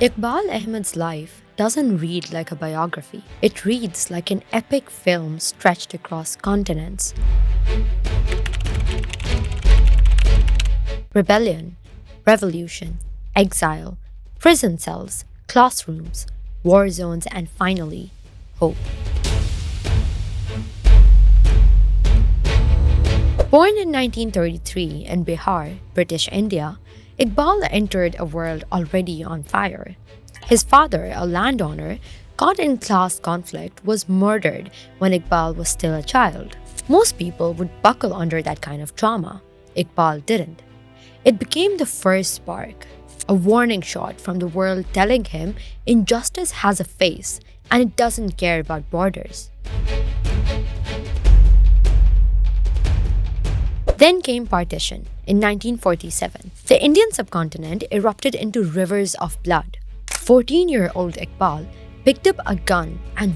Eqbal Ahmad's life doesn't read like a biography. It reads like an epic film stretched across continents. Rebellion, revolution, exile, prison cells, classrooms, war zones, and finally, hope. Born in 1933 in Bihar, British India, Iqbal entered a world already on fire. His father, a landowner caught in class conflict, was murdered when Iqbal was still a child. Most people would buckle under that kind of trauma. Iqbal didn't. It became the first spark, a warning shot from the world telling him injustice has a face and it doesn't care about borders. Then came Partition in 1947. The Indian subcontinent erupted into rivers of blood. 14-year-old Iqbal picked up a gun and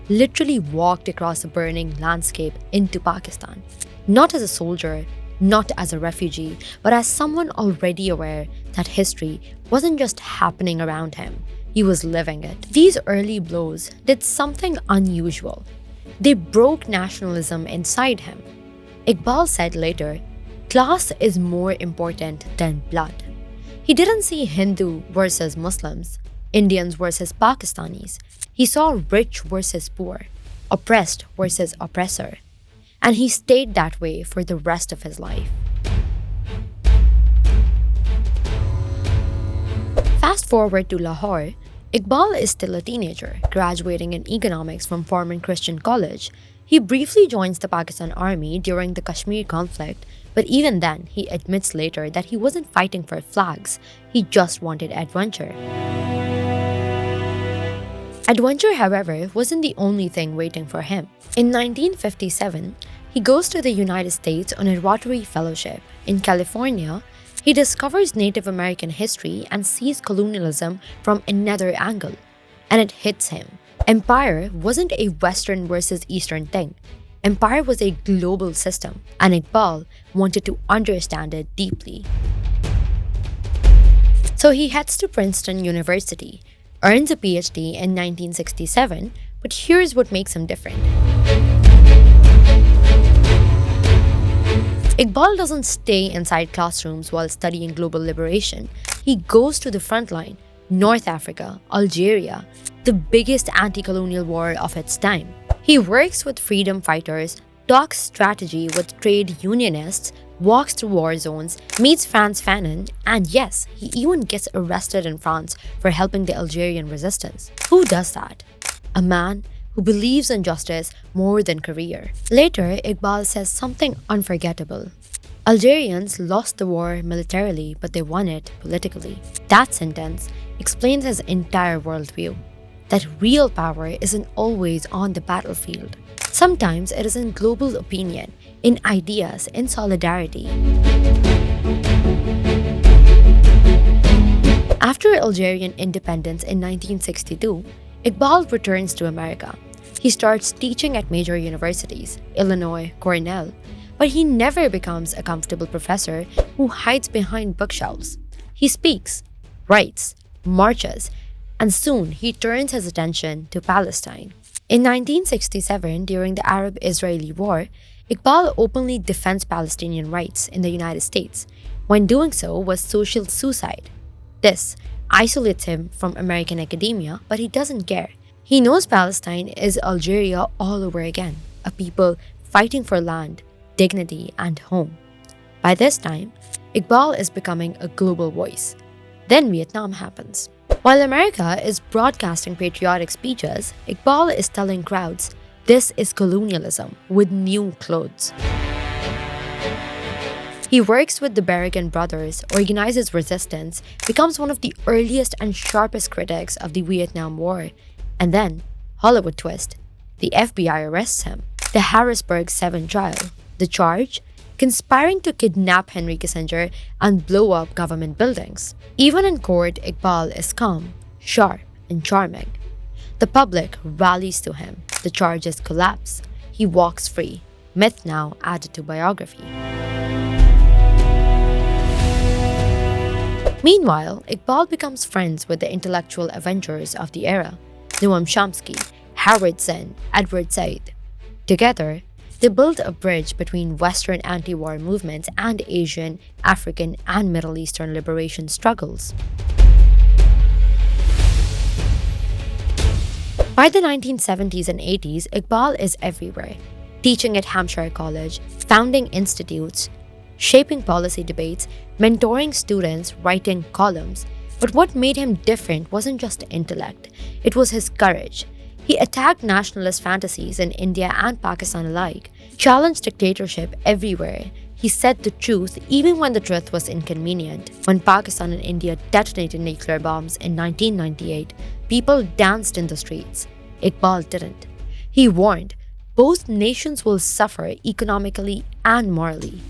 literally walked across a burning landscape into Pakistan. Not as a soldier, not as a refugee, but as someone already aware that history wasn't just happening around him, he was living it. These early blows did something unusual. They broke nationalism inside him. Iqbal said later, class is more important than blood. He didn't see Hindu versus Muslims, Indians versus Pakistanis. He saw rich versus poor, oppressed versus oppressor. And he stayed that way for the rest of his life. Fast forward to Lahore, Iqbal is still a teenager, graduating in economics from Forman Christian College. He briefly joins the Pakistan army during the Kashmir conflict, but even then, he admits later that he wasn't fighting for flags, he just wanted adventure. Adventure, however, wasn't the only thing waiting for him. In 1957, he goes to the United States on a Rotary Fellowship. In California, he discovers Native American history and sees colonialism from another angle, and it hits him. Empire wasn't a Western versus Eastern thing. Empire was a global system, and Iqbal wanted to understand it deeply. So he heads to Princeton University, earns a PhD in 1967, but here's what makes him different. Iqbal doesn't stay inside classrooms while studying global liberation. He goes to the front line, North Africa, Algeria, the biggest anti-colonial war of its time. He works with freedom fighters, talks strategy with trade unionists, walks through war zones, meets Frantz Fanon, and yes, he even gets arrested in France for helping the Algerian resistance. Who does that? A man who believes in justice more than career. Later, Iqbal says something unforgettable. Algerians lost the war militarily, but they won it politically. That sentence explains his entire worldview. That real power isn't always on the battlefield. Sometimes it is in global opinion, in ideas, in solidarity. After Algerian independence in 1962, Iqbal returns to America. He starts teaching at major universities, Illinois, Cornell, but he never becomes a comfortable professor who hides behind bookshelves. He speaks, writes, marches, and soon he turns his attention to Palestine. In 1967, during the Arab-Israeli War, Iqbal openly defends Palestinian rights in the United States. When doing so was social suicide. This isolates him from American academia, but he doesn't care. He knows Palestine is Algeria all over again, a people fighting for land, dignity, and home. By this time, Iqbal is becoming a global voice. Then Vietnam happens. While America is broadcasting patriotic speeches, Iqbal is telling crowds, this is colonialism with new clothes. He works with the Berrigan brothers, organizes resistance, becomes one of the earliest and sharpest critics of the Vietnam War, and then, Hollywood twist, the FBI arrests him. The Harrisburg 7 trial. The charge? Conspiring to kidnap Henry Kissinger and blow up government buildings. Even in court, Iqbal is calm, sharp, and charming. The public rallies to him. The charges collapse. He walks free. Myth now added to biography. Meanwhile, Iqbal becomes friends with the intellectual Avengers of the era, Noam Chomsky, Howard Zinn, Edward Said. Together, they build a bridge between Western anti-war movements and Asian, African, and Middle Eastern liberation struggles. By the 1970s and 80s, Iqbal is everywhere, teaching at Hampshire College, founding institutes, shaping policy debates, mentoring students, writing columns. But what made him different wasn't just intellect, it was his courage. He attacked nationalist fantasies in India and Pakistan alike, challenged dictatorship everywhere. He said the truth even when the truth was inconvenient. When Pakistan and India detonated nuclear bombs in 1998, people danced in the streets. Iqbal didn't. He warned, both nations will suffer economically and morally.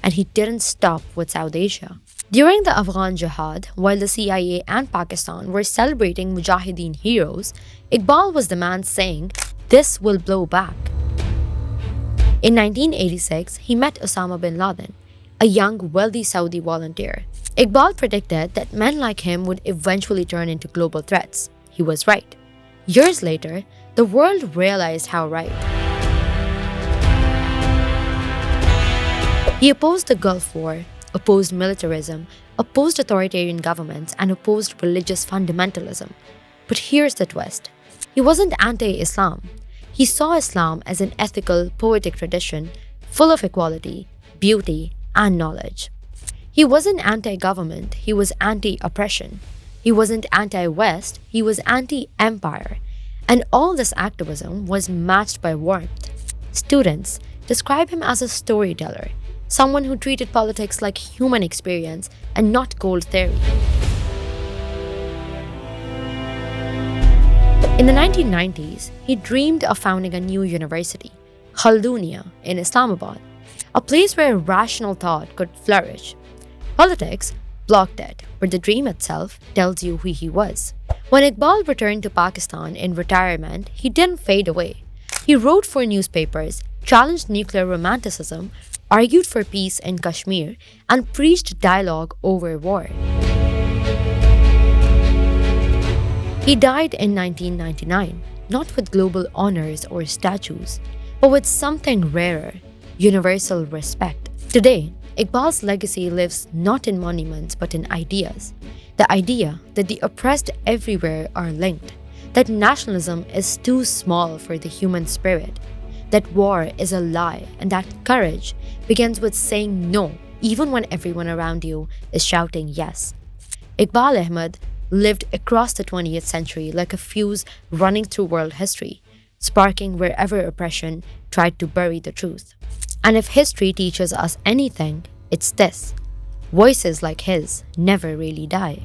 And he didn't stop with South Asia. During the Afghan Jihad, while the CIA and Pakistan were celebrating Mujahideen heroes, Iqbal was the man saying, "This will blow back." In 1986, he met Osama bin Laden, a young, wealthy Saudi volunteer. Iqbal predicted that men like him would eventually turn into global threats. He was right. Years later, the world realized how right. He opposed the Gulf War, opposed militarism, opposed authoritarian governments, and opposed religious fundamentalism. But here's the twist. He wasn't anti-Islam. He saw Islam as an ethical, poetic tradition full of equality, beauty, and knowledge. He wasn't anti-government, he was anti-oppression. He wasn't anti-West, he was anti-empire. And all this activism was matched by warmth. Students describe him as a storyteller, someone who treated politics like human experience and not cold theory. In the 1990s, he dreamed of founding a new university, Khaldunia, in Islamabad, a place where rational thought could flourish. Politics blocked it, but the dream itself tells you who he was. When Iqbal returned to Pakistan in retirement, he didn't fade away. He wrote for newspapers, challenged nuclear romanticism, argued for peace in Kashmir, and preached dialogue over war. He died in 1999, not with global honors or statues, but with something rarer, universal respect. Today, Iqbal's legacy lives not in monuments but in ideas. The idea that the oppressed everywhere are linked, that nationalism is too small for the human spirit, that war is a lie, and that courage begins with saying no even when everyone around you is shouting yes. Eqbal Ahmad lived across the 20th century like a fuse running through world history, sparking wherever oppression tried to bury the truth. And if history teaches us anything, it's this: voices like his never really die.